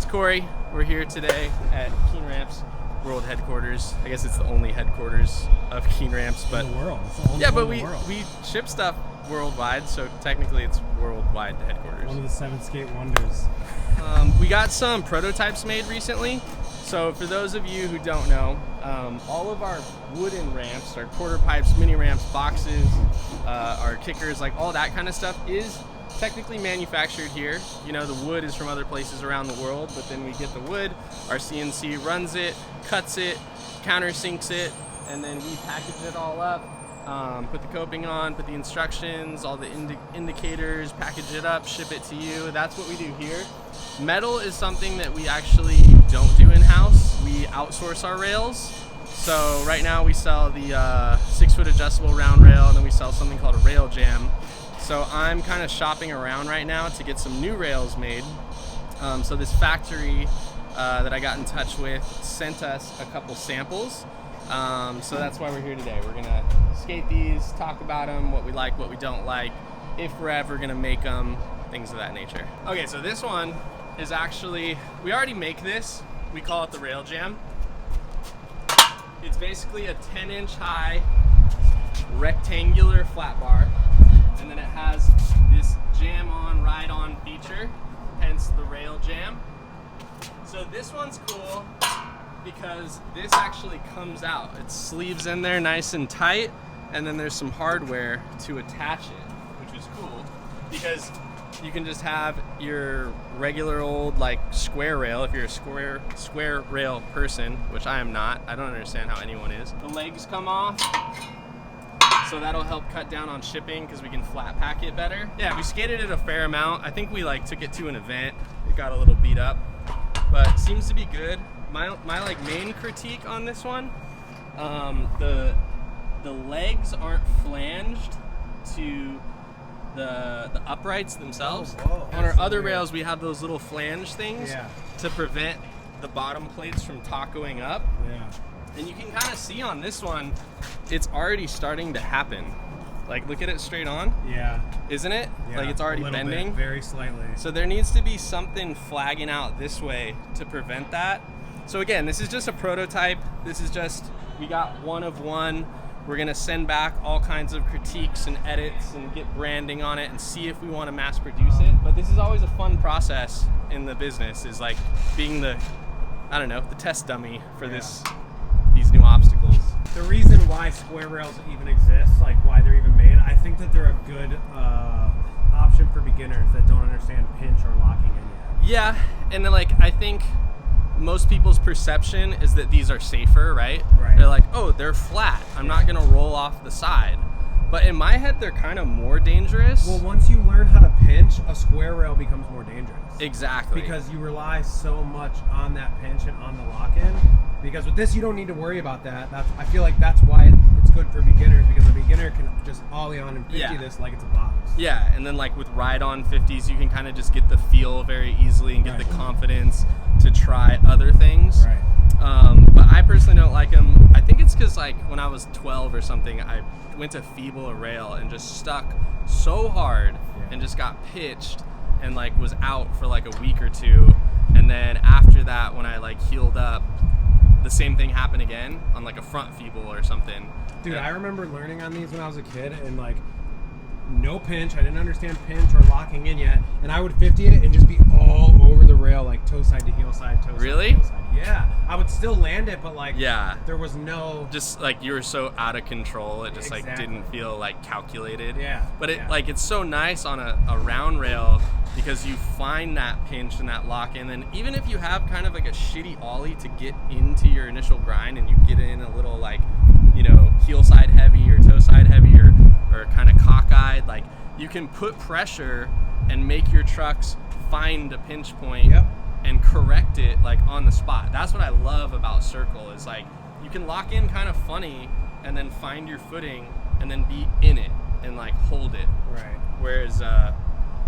Corey. We're here today at Keen Ramps World Headquarters. I guess it's the only headquarters of Keen Ramps, but in the world. It's the only yeah, but one in the world. we ship stuff worldwide, so technically it's worldwide headquarters. One of the 7 skate wonders. We got some prototypes made recently. So for those of you who don't know, all of our wooden ramps, our quarter pipes, mini ramps, boxes, our kickers, like all that kind of stuff is technically manufactured here. You know, the wood is from other places around the world, but then we get the wood, our CNC runs it, cuts it, countersinks it, and then we package it all up, put the coping on, put the instructions, all the indicators, package it up, ship it to you. That's what we do here. Metal is something that we actually don't do in-house. We outsource our rails. So right now we sell the 6-foot adjustable round rail, and then we sell something called a rail jam. So I'm kind of shopping around right now to get some new rails made. So this factory that I got in touch with sent us a couple samples. So that's why we're here today. We're gonna skate these, talk about them, what we like, what we don't like, if we're ever gonna make them, things of that nature. Okay, so this one is actually, we already make this. We call it the Rail Jam. It's basically a 10-inch high rectangular flat bar. And then it has this jam on, ride on feature, hence the Rail Jam. So this one's cool because this actually comes out. It sleeves in there nice and tight, and then there's some hardware to attach it, which is cool because you can just have your regular old like square rail if you're a square rail person, which I am not. I don't understand how anyone is. The legs come off. So that'll help cut down on shipping because we can flat pack it better. Yeah, we skated it a fair amount. I think we like took it to an event. It got a little beat up, but seems to be good. My like main critique on this one, the legs aren't flanged to the uprights themselves. Whoa. On our other rails, we have those little flange things Yeah. to prevent the bottom plates from tacoing up. Yeah. And you can kind of see on this one, it's already starting to happen. Like, look at it straight on, Yeah. isn't it? Yeah. Like, it's already a little bending. Bit, very slightly. So there needs to be something flagging out this way to prevent that. So again, this is just a prototype. This is just, we got one of one. We're gonna send back all kinds of critiques and edits and get branding on it and see if we wanna mass produce it. But this is always a fun process in the business, is like being the, I don't know, the test dummy for these new obstacles. The reason why square rails even exist, like why they're even made, I think that they're a good option for beginners that don't understand pinch or locking in yet. Yeah, and then like I think most people's perception is that these are safer, right? Right. They're like, oh, they're flat. I'm not gonna roll off the side. But in my head, they're kind of more dangerous. Well, once you learn how to pinch, a square rail becomes more dangerous. Exactly. Because you rely so much on that pinch and on the lock-in. Because with this, you don't need to worry about that. I feel like that's why it's good for beginners, because a beginner can just ollie on and 50 this like it's a box. Yeah, and then like with ride-on 50s, you can kind of just get the feel very easily and get the confidence to try other things. Right. But I personally don't like them. I think it's because like when I was 12 or something, I went to feeble a rail and just stuck so hard and just got pitched and like was out for like a week or two. And then after that, when I like healed up, the same thing happened again on like a front feeble or something. Dude, I remember learning on these when I was a kid and like no pinch. I didn't understand pinch or locking in yet. And I would 50 it and just be all over the rail, like toe side to heel side, toe Really? side to heel side. Yeah. I would still land it, but like there was no... Just like you were so out of control, it just like didn't feel like calculated. Yeah. But it like it's so nice on a round rail because you find that pinch and that lock in, and even if you have kind of like a shitty ollie to get into your initial grind and you get in a little like, you know, heel side heavy or toe side heavy or kind of cockeyed, like you can put pressure and make your trucks find a pinch point and correct it like on the spot. That's what I love about Circle, is like you can lock in kind of funny and then find your footing and then be in it and like hold it. Right. Whereas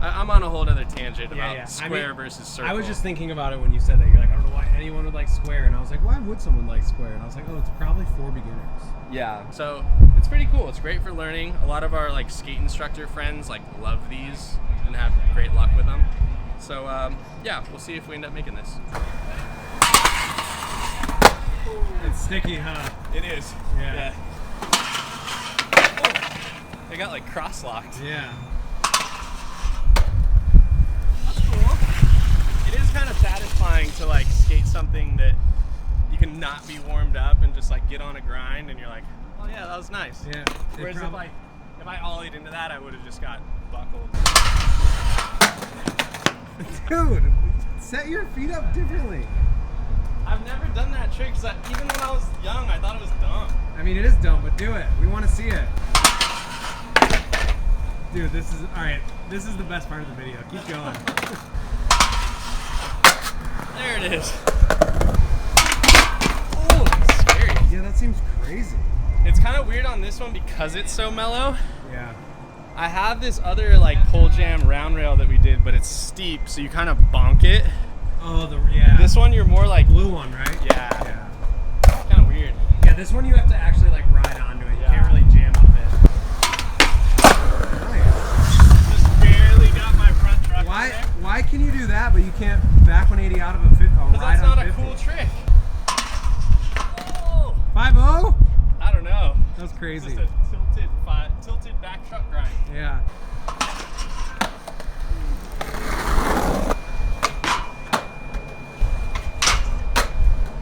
I'm on a whole other tangent about square versus circle. I was just thinking about it when you said that. You're like, I don't know why anyone would like square. And I was like, why would someone like square? And I was like, oh, it's probably for beginners. Yeah, so it's pretty cool. It's great for learning. A lot of our like skate instructor friends like love these and have great luck with them. So yeah, we'll see if we end up making this. It's sticky, huh? It is. Yeah. Oh, they got like cross-locked. Yeah. That's cool. It is kind of satisfying to like skate something that you can not be warmed up and just like get on a grind and you're like, oh yeah, that was nice. Yeah. Whereas if I ollied into that, I would have just got buckled. Dude, set your feet up differently. I've never done that trick because even when I was young, I thought it was dumb. I mean, it is dumb, but do it. We want to see it. Dude, this is, all right, this is the best part of the video. Keep going. There it is. Oh, that's scary. Yeah, that seems crazy. It's kind of weird on this one because it's so mellow. Yeah. I have this other like pole jam round rail that we did, but it's steep, so you kind of bonk it. Oh, yeah. This one, you're more like blue one, right? Yeah. Yeah. Kind of weird. Yeah, this one you have to actually like ride onto it. You Yeah. can't really jam up it. Nice. Just barely got my front truck. Why can you do that, but you can't back 180 out of a Because ride that's on not 50? a cool trick. Oh, 5-0? I don't know. That's crazy. Just a tilted back truck grind. Yeah.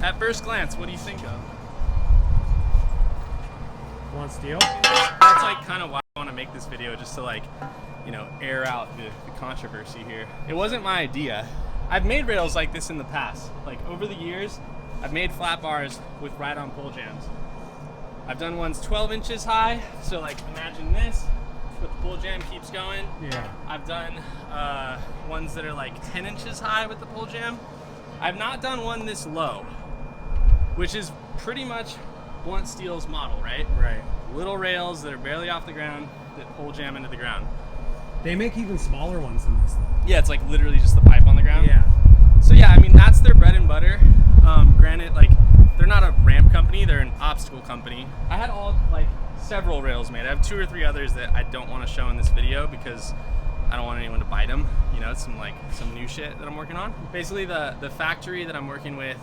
At first glance, what do you think of? Want steel? That's like kind of why I want to make this video, just to like, you know, air out the controversy here. It wasn't my idea. I've made rails like this in the past. Like over the years, I've made flat bars with ride-on pole jams. I've done ones 12 inches high, so like imagine this, but the pole jam keeps going. Yeah. I've done ones that are like 10 inches high with the pole jam. I've not done one this low, which is pretty much Blunt Steel's model, right? Right. Little rails that are barely off the ground that pole jam into the ground. They make even smaller ones than this, though. Yeah, it's like literally just the pipe on the ground. Yeah. So yeah, I mean, that's their bread and butter. Granted, like, they're not a ramp company, they're an obstacle company. I had several rails made. I have 2 or 3 others that I don't want to show in this video because I don't want anyone to bite them. You know, it's some new shit that I'm working on. Basically, the factory that I'm working with,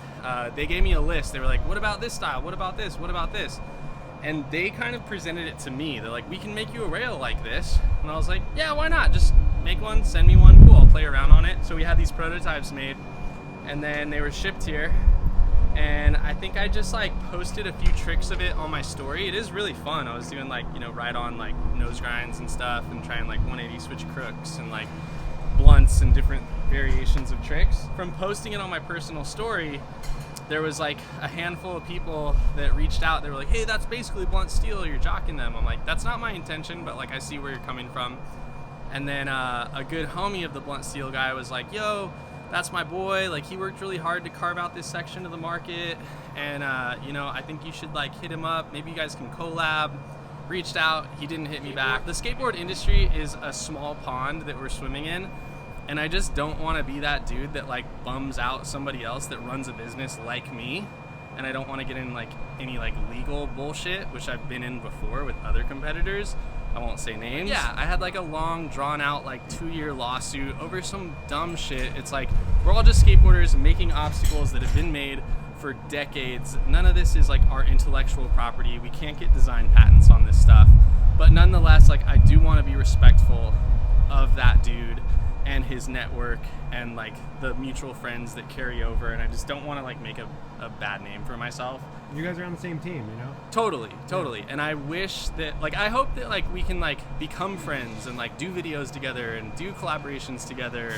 they gave me a list. They were like, what about this style? What about this? What about this? And they kind of presented it to me. They're like, we can make you a rail like this. And I was like, yeah, why not? Just make one, send me one, cool, I'll play around on it. So we had these prototypes made, and then they were shipped here. And I think I just like posted a few tricks of it on my story. It is really fun. I was doing like, you know, ride on like nose grinds and stuff and trying like 180 switch crooks and like blunts and different variations of tricks. From posting it on my personal story, there was like a handful of people that reached out. They were like, hey, that's basically Blunt Steel, you're jocking them. I'm like, that's not my intention, but like I see where you're coming from. And then a good homie of the Blunt Steel guy was like, yo, that's my boy, like he worked really hard to carve out this section of the market, and you know, I think you should like hit him up, maybe you guys can collab. Reached out, he didn't hit me back. The skateboard industry is a small pond that we're swimming in, and I just don't want to be that dude that like bums out somebody else that runs a business like me, and I don't want to get in like any like legal bullshit, which I've been in before with other competitors. I won't say names. Yeah, I had like a long drawn out like 2-year lawsuit over some dumb shit. It's like, we're all just skateboarders making obstacles that have been made for decades. None of this is like our intellectual property. We can't get design patents on this stuff. But nonetheless, like I do want to be respectful of that dude and his network and like the mutual friends that carry over, and I just don't want to like make a bad name for myself. You guys are on the same team, you know? Totally. And I wish that, like, I hope that like we can like become friends and like do videos together and do collaborations together,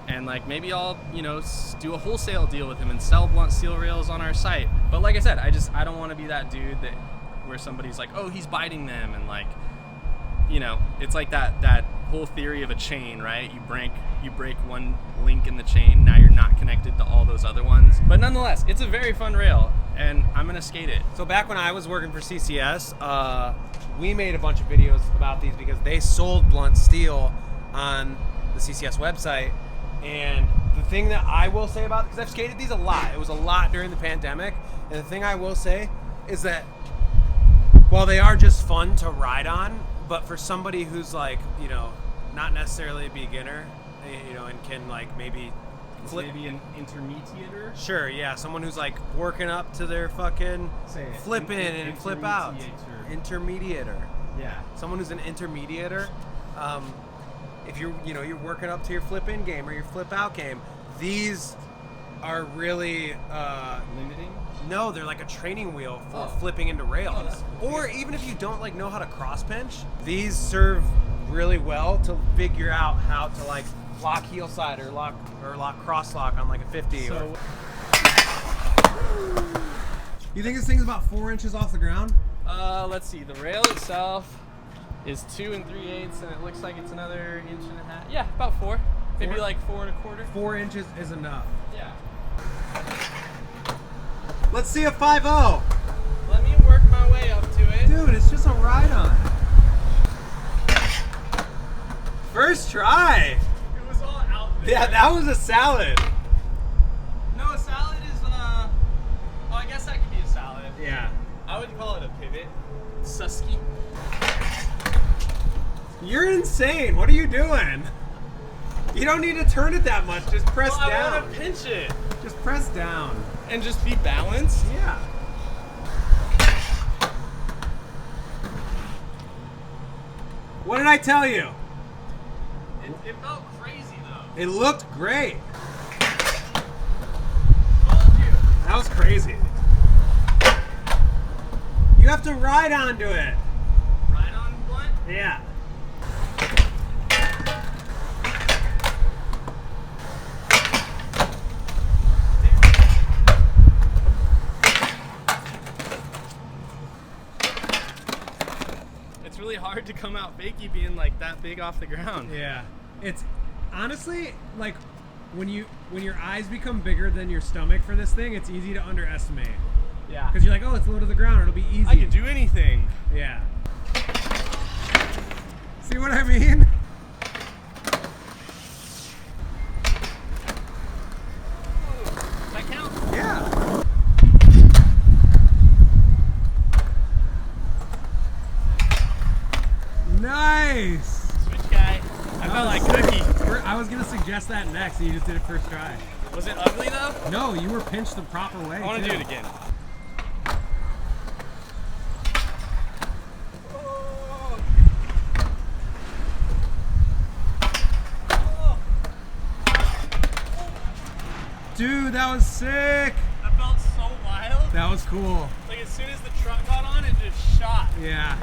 and like maybe I'll, you know, do a wholesale deal with him and sell Blunt Steel rails on our site. But like I said, I don't want to be that dude that where somebody's like, oh, he's biting them, and like, you know, it's like that whole theory of a chain, right? You break one link in the chain, now you're not connected to all those other ones. But nonetheless, it's a very fun rail, and I'm gonna skate it. So back when I was working for CCS, we made a bunch of videos about these because they sold Blunt Steel on the CCS website. And the thing that I will say about it, because I've skated these a lot, it was a lot during the pandemic, and the thing I will say is that while they are just fun to ride on, but for somebody who's like, you know, not necessarily a beginner, you know, and can like maybe flip. Maybe an intermediator. Sure, yeah, someone who's like working up to their fucking Say it. flip in and flip out. Intermediator. Yeah. Someone who's an intermediator. If you're, you know, you're working up to your flip in game or your flip out game, these are really Limiting. no, they're like a training wheel for Oh. flipping into rails. Oh, that's cool. Or even if you don't like know how to cross pinch, these serve really well to figure out how to like lock heel side or lock cross lock on like a 50. So You think this thing's about 4 inches off the ground? let's see. The rail itself is 2 3/8, and it looks like it's another 1.5 inches. Yeah, about 4. Maybe 4? like 4 1/4. 4 inches is enough. Yeah. Let's see a 5.0. Let me work my way up to it. Dude, it's just a ride on. First try. It was all out there. Yeah, that was a salad. No, a salad is oh, I guess that could be a salad. Yeah. I would call it a pivot. Susky. You're insane. What are you doing? You don't need to turn it that much. Just press Well, I down. want to pinch it Just press down. and just be balanced. Yeah. What did I tell you? It felt crazy though. It looked great. Told you. That was crazy. You have to ride onto it. Right on blunt. Yeah. It's really hard to come out fakey being like that big off the ground. Yeah. It's honestly like when your eyes become bigger than your stomach for this thing, it's easy to underestimate. Yeah. Because you're like, oh, it's low to the ground, it'll be easy. I can do anything. Yeah. See what I mean? Does that count? Yeah. Nice. Switch guy. I felt like cookie. I was gonna suggest that next, and you just did it first try. Was it ugly though? No, you were pinched the proper way. I want to too. do it again. Dude, that was sick. That felt so wild. That was cool. Like as soon as the truck got on, it just shot. Yeah.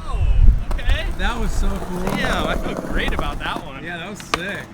Oh, okay. That was so cool. Damn, I feel great about that one. Yeah, that was sick.